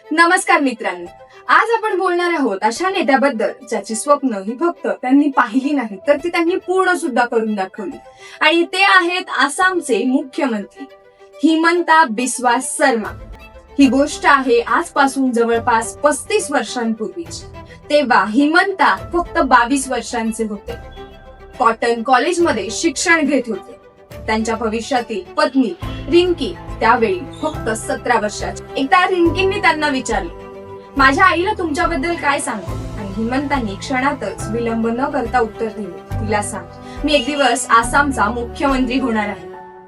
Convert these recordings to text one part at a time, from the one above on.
नमस्कार मित्रांनो, आज आपण बोलणार आहोत अशा नेत्याबद्दल ज्याची स्वप्न ही फक्त त्यांनी पाहिली नाही तर ती त्यांनी पूर्ण सुद्धा करून दाखवली. आणि ते आहेत आसामचे मुख्यमंत्री हिमंता बिस्वा शर्मा. ही गोष्ट आहे आजपासून जवळपास 35 वर्षांपूर्वीची. तेव्हा हिमंता फक्त 22 वर्षांचे होते. कॉटन कॉलेजमध्ये शिक्षण घेत होते. त्यांच्या भविष्यातील पत्नी रिंकी त्यावेळी फक्त 17 वर्षाची. एकदा रिंकींनी त्यांना विचारले, माझ्या आईला तुमच्याबद्दल काय सांगतो? आणि हिमंतांनी क्षणातच विलंब न करता उत्तर दिले, तिला सांग, मी एक दिवस आसामचा मुख्यमंत्री होणार आहे.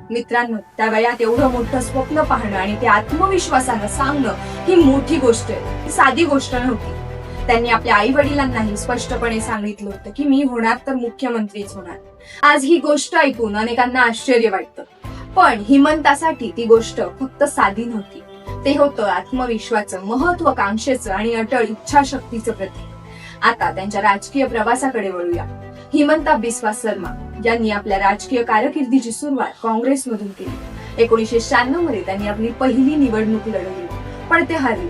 मित्रांनो, त्या वयात एवढं मोठं स्वप्न पाहणं आणि ते आत्मविश्वासानं सांगणं ही मोठी गोष्ट आहे, साधी गोष्ट नव्हती. त्यांनी आपल्या आई वडिलांनाही स्पष्टपणे सांगितलं होतं की मी होणार तर मुख्यमंत्रीच होणार. आज ही गोष्ट ऐकून अनेकांना आश्चर्य वाटतं, पण हिमंतासाठी ती गोष्ट फक्त साधी नव्हती. ते होतं आत्मविश्वासाचं, महत्वाकांक्षेचं आणि अटळ इच्छाशक्तीचं प्रतीक. आता त्यांच्या राजकीय प्रवासाकडे वळूया. हिमंता बिस्वा शर्मा यांनी आपल्या राजकीय कारकिर्दीची सुरुवात काँग्रेसमधून केली. 1996 मध्ये त्यांनी आपली पहिली निवडणूक लढवली, पण ते हरले.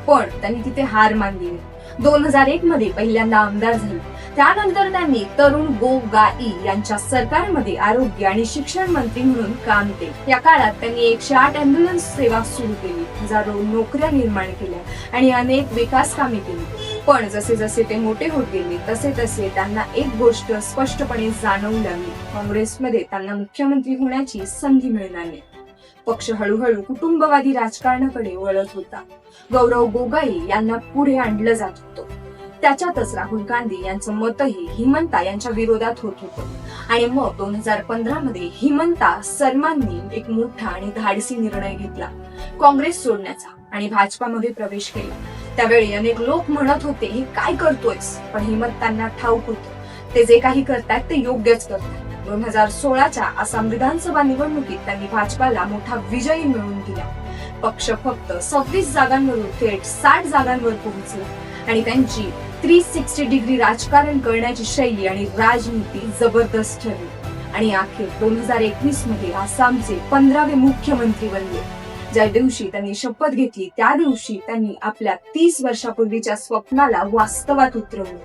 पण त्यांनी तिथे हार मानली नाही. 2001 मध्ये पहिल्यांदा आमदार झाले. त्यानंतर त्यांनी तरुण गोगाई यांच्या सरकारमध्ये आरोग्य आणि शिक्षण मंत्री म्हणून काम केले. या काळात त्यांनी 108 अँब्युलन्स सेवा सुरू केली, हजारो नोकऱ्या निर्माण केल्या आणि अनेक विकास कामे केली. पण जसे जसे ते मोठे होत गेले तसे तसे त्यांना एक गोष्ट स्पष्टपणे जाणवू लागली, काँग्रेसमध्ये त्यांना मुख्यमंत्री होण्याची संधी मिळणार नाही. पक्ष हळूहळू कुटुंबवादी राजकारणाकडे वळत होता. गौरव गोगाई यांना पुढे आणलं जात होतं. त्याच्यातच राहुल गांधी यांचं मतही हिमंता यांच्या विरोधात होत होतं. आणि मग 2015 मध्ये हिमंता शर्मांनी एक मोठा आणि धाडसी निर्णय घेतला, काँग्रेस सोडण्याचा आणि भाजपामध्ये प्रवेश केला. त्यावेळी अनेक लोक म्हणत होते, हे काय करतोयस? पण हिमंतांना ठाऊक होतं, ते जे काही करतात ते योग्यच करतात. 2016च्या आसाम विधानसभा निवडणुकीत त्यांनी भाजपाला मोठा विजय मिळवून दिला. पक्ष फक्त 26 जागांवरून थेट 60 जागांवर पोहोचला आणि त्यांची 360 डिग्री राजकारण करण्याची शैली आणि राजनीती जबरदस्त ठरली. आणि अखेर 2021 मध्ये आसामचे 15वे मुख्यमंत्री बनले. ज्या दिवशी त्यांनी शपथ घेतली त्या दिवशी त्यांनी आपल्या 30 वर्षापूर्वीच्या स्वप्नाला वास्तवात उतरवलं.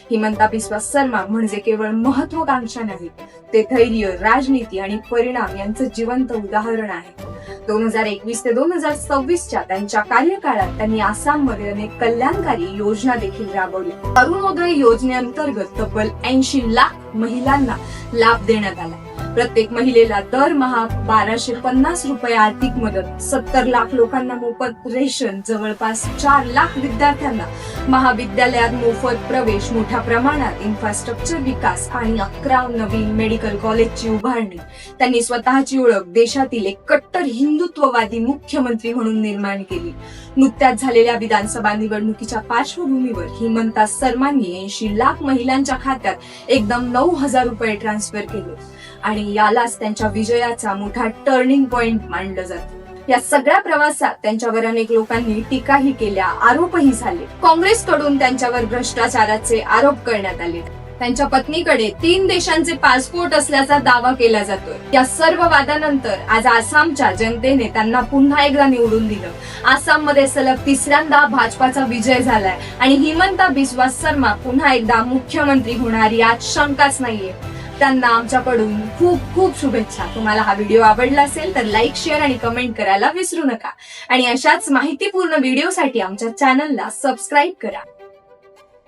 हिमंता बिस्वा शर्मा म्हणजे केवळ महत्वाकांक्षा नाही, ते धैर्य, राजनीती आणि परिणाम यांचं जिवंत उदाहरण आहे. 2021 ते 2026च्या त्यांच्या कार्यकाळात त्यांनी आसाममध्ये अनेक कल्याणकारी योजना देखील राबवल्या. अरुणोदय योजनेअंतर्गत तब्बल 80 लाख महिलांना लाभ देण्यात आला. प्रत्येक महिलेला दरमहा 1250 रुपये आर्थिक मदत, 70 लाख लोकांना मोफत रेशन, जवळपास 4 लाख विद्यार्थ्यांना महाविद्यालयात मोफत प्रवेश, मोठ्या प्रमाणात इन्फ्रास्ट्रक्चर विकास आणि 11 नवीन मेडिकल कॉलेजची उभारणी. त्यांनी स्वतःची ओळख देशातील एक कट्टर हिंदुत्ववादी मुख्यमंत्री म्हणून निर्माण केली. नुकत्याच झालेल्या विधानसभा निवडणुकीच्या पार्श्वभूमीवर हिमंता शर्मांनी 80 लाख महिलांच्या खात्यात एकदम 9,000 रुपये ट्रान्सफर केले आणि यालाच त्यांच्या विजयाचा मोठा टर्निंग पॉइंट मानलं जातं. या सगळ्या प्रवासात त्यांच्यावर अनेक लोकांनी टीकाही केल्या, आरोपही झाले. काँग्रेसकडून त्यांच्यावर भ्रष्टाचाराचे आरोप करण्यात आले. त्यांच्या पत्नीकडे 3 देशांचे पासपोर्ट असल्याचा दावा केला जातोय. या सर्व वादानंतर आज आसामच्या जनतेने त्यांना पुन्हा एकदा निवडून दिलं. आसाममध्ये सलग 3ऱ्यांदा भाजपाचा विजय झालाय आणि हिमंता बिस्वा शर्मा पुन्हा एकदा मुख्यमंत्री होणार यात शंकाच नाहीये. त्यांना आमच्याकडून खूप खूप शुभेच्छा. तुम्हाला हा व्हिडिओ आवडला असेल तर लाईक, शेअर आणि कमेंट करायला विसरू नका. आणि अशाच माहितीपूर्ण व्हिडिओसाठी आमच्या चॅनलला सबस्क्राईब करा.